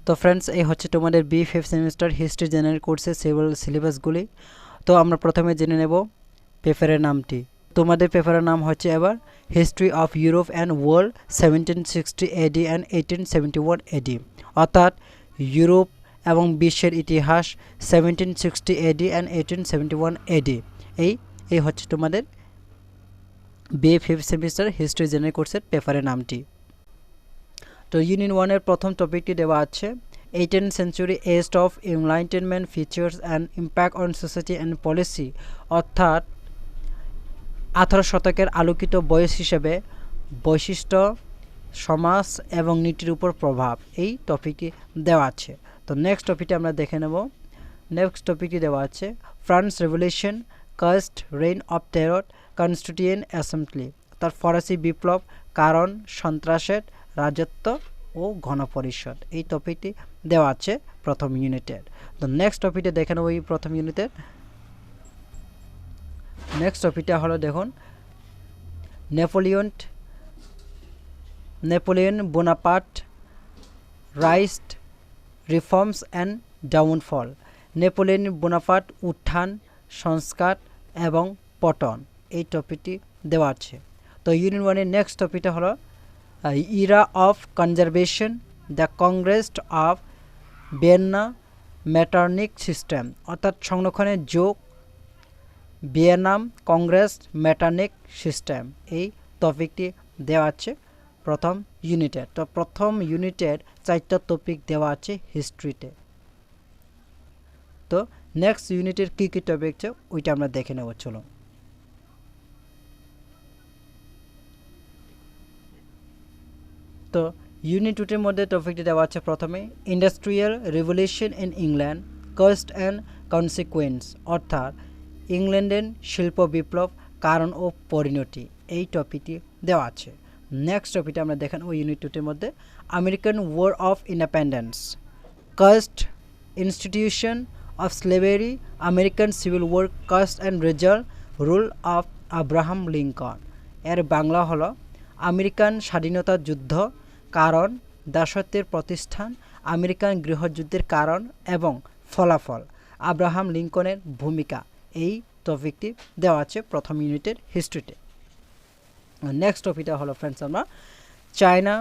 তো फ्रेंड्स এই হচ্ছে তোমাদের B5 সেমিস্টার হিস্ট্রি জেনারেল কোর্সের সিলেবাসগুলি। তো আমরা প্রথমে জেনে নেব পেপারের নামটি। তোমাদের পেপারের নাম হচ্ছে এবার history of Europe and world 1760 AD and 1871 AD, অর্থাৎ ইউরোপ এবং বিশ্বের ইতিহাস 1760 এডি অ্যান্ড 1871 এডি। এই হচ্ছে তোমাদের B5 সেমিস্টার হিস্ট্রি জেনারেল কোর্সের পেপারের নামটি। তো ইউনিট 1 এর প্রথম টপিকটি দেওয়া আছে 18th century age of enlightenment features and impact on society and policy, অর্থাৎ 18 শতকের আলোকিত বয়স হিসেবে বৈশিষ্ট্য, সমাজ এবং নীতির উপর প্রভাব, এই টপিকটি দেওয়া আছে। তো নেক্সট টপিকটি আমরা দেখে নেব। নেক্সট টপিকটি দেওয়া আছে France revolution, cause, reign of terror, constituent assembly, অর্থাৎ ফরাসি বিপ্লব, কারণ, সন্ত্রাসের রাজত্ব ও গণপরিষদ, এই টপিকটি দেওয়া আছে প্রথম ইউনিটের। তো নেক্সট টপিকটা দেখে নেব এই প্রথম ইউনিটের। নেক্সট টপিকটা হলো দেখুন Napoleon Bonaparte, rise, reforms and downfall. Napoleon Bonaparte উত্থান, সংস্কার এবং পতন, এই টপিকটি দেওয়া আছে। তো ইউনিট 1 এর নেক্সট টপিকটা হলো era of conservation, the Congress of Vienna, Metternich system, অর্থাৎ সংরক্ষণের যুগ, ভিয়েনাম কংগ্রেস, মেটারনিক সিস্টেম, এই টপিকটি দেওয়া আছে প্রথম ইউনিটের। তো প্রথম ইউনিটের 4টা টপিক দেওয়া আছে হিস্ট্রিতে। তো নেক্সট ইউনিটের কী কী টপিক আছে ওইটা আমরা দেখে নেব, চলো। তো ইউনিট 2 মধ্যে টপিকটি দেওয়া আছে প্রথমে industrial revolution in England, cost and consequence, অর্থাৎ ইংল্যান্ডের শিল্প বিপ্লব, কারণ ও পরিণতি, এই টপিকটি দেওয়া আছে। নেক্সট টপিকটা আমরা দেখেন ওই ইউনিট 2 মধ্যে American war of independence, cause, institution of slavery, American civil war, cause and result, rule of Abraham Lincoln. এর বাংলা হলো আমেরিকান স্বাধীনতা যুদ্ধ, কারণ, দাসত্বের প্রতিষ্ঠান, আমেরিকান গৃহযুদ্ধের কারণ এবং ফলাফল, আব্রাহাম লিঙ্কনের ভূমিকা, এই টপিকটি দেওয়া আছে প্রথম ইউনিটের হিস্ট্রিতে। নেক্সট টপিকটা হলো ফ্রেন্ডস আমরা China,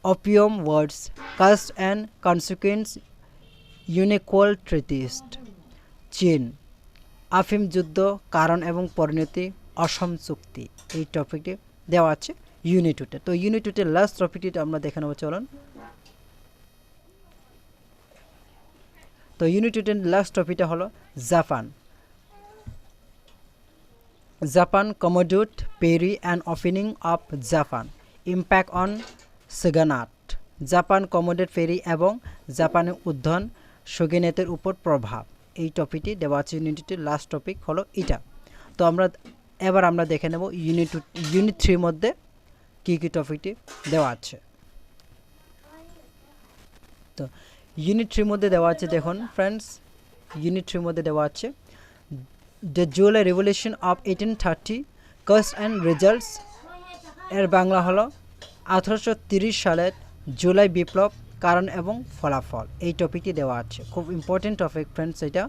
opium wars, cause and consequence, unequal treaties, চীন, আফিম যুদ্ধ, কারণ এবং পরিণতি, অসম চুক্তি, এই টপিকটি দেওয়া আছে ইউনিট 2-তে। তো ইউনিট 2-তে লাস্ট টপিকটি আমরা দেখে নেব, চলুন। তো ইউনিট 2-তে লাস্ট টপিকটা হলো Japan Commodore Perry and opening of Japan, impact on shogunate, Japan Commodore Perry এবং জাপানের উত্থান সুগিনেতের উপর প্রভাব, এই টপিকটি দেওয়া আছে ইউনিট 2-তে। লাস্ট টপিক হলো এটা। তো এবার আমরা দেখে নেব ইউনিট 3 মধ্যে কী কী টপিকটি দেওয়া আছে। তো ইউনিট 3 মধ্যে দেওয়া আছে দেখুন ফ্রেন্ডস, ইউনিট 3 মধ্যে দেওয়া আছে the July revolution of 1830, cause and results. এর বাংলা হলো 1830 সালের জুলাই বিপ্লব, কারণ এবং ফলাফল, এই টপিকটি দেওয়া আছে। খুব ইম্পর্টেন্ট টপিক ফ্রেন্ডস এটা।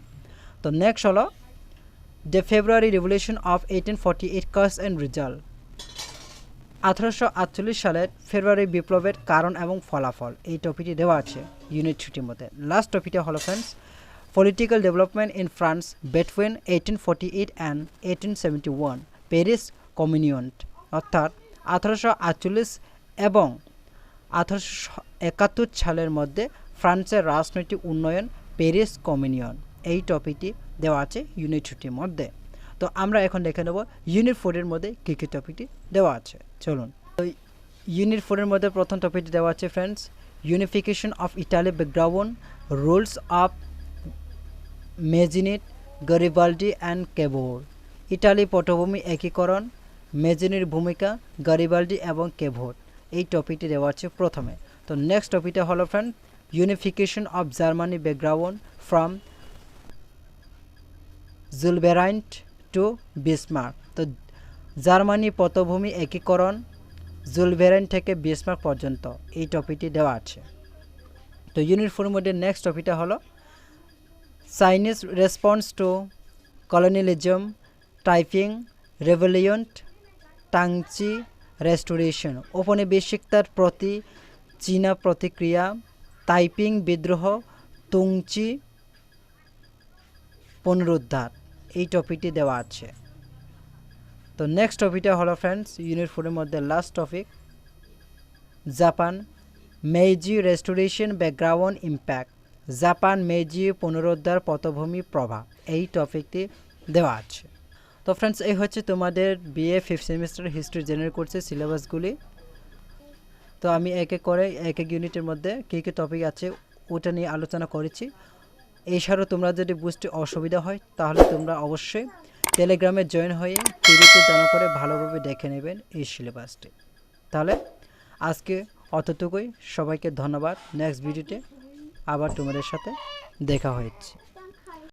তো নেক্সট হলো the February revolution of 1848, cause and result. 1848 সালের ফেব্রুয়ারি বিপ্লবের কারণ এবং ফলাফল, এই টপিকটি দেওয়া আছে ইউনিট 3-র মধ্যে। লাস্ট টপিকটা হলো friends political development in France between 1848 and 1871, Paris communion, অর্থাৎ 1848 এবং 1871 সালের মধ্যে ফ্রান্সের রাজনৈতিক উন্নয়ন, প্যারিস কমিউনিয়ন, এই টপিকটি দেওয়া আছে ইউনিট 2-র মধ্যে। তো আমরা এখন দেখে নেব ইউনিট 4-এর মধ্যে কী কী টপিকটি দেওয়া আছে, চলুন। তো ইউনিট 4-এর মধ্যে প্রথম টপিকটি দেওয়া আছে friends unification of Italy background, roles of Mazzini, Garibaldi and Cavour, Italy পটভূমি একীকরণ, মেজিনির ভূমিকা, গারিবাল্ডি এবং কেভোর, এই টপিকটি দেওয়া আছে প্রথমে। তো নেক্সট টপিকটা হলো friend unification of Germany background from Zollverein to Bismarck. তো জার্মানি পটভূমি একীকরণ জুলবেরাইন থেকে বিসমার্ক পর্যন্ত, এই টপিকটি দেওয়া আছে। তো ইউনিট 4 এর মধ্যে নেক্সট টপিকটা হলো Chinese response to colonialism, Taiping revolution, Tongzhi restoration, ঔপনিবেশিকতার প্রতি চীনা প্রতিক্রিয়া, তাইপিং বিদ্রোহ, তুংচি পুনরুদ্ধার, এই টপিকটি দেওয়া আছে। তো নেক্সট টপিকটা হলো ফ্রেন্ডস ইউনিট 4 এর মধ্যে last topic Japan Meiji restoration background impact, Japan Meiji পুনরুদ্ধার পটভূমি প্রভাব, এই টপিকটি দেওয়া আছে। তো ফ্রেন্ডস এই হচ্ছে তোমাদের BA 5th semester history general কোর্সের সিলেবাসগুলি। তো আমি এক এক করে এক এক ইউনিটের মধ্যে কী কী টপিক আছে ওটা নিয়ে আলোচনা করেছি। এছাড়াও তোমরা যদি বুঝতে অসুবিধা হয় তাহলে তোমরা অবশ্যই টেলিগ্রামে জয়েন হয়ে পিডিএফ ডাউনলোড করে ভালোভাবে দেখে নেবেন এই সিলেবাসটি। তাহলে আজকে অতটুকুই, সবাইকে ধন্যবাদ। নেক্সট ভিডিওতে আবার তোমাদের সাথে দেখা হচ্ছে।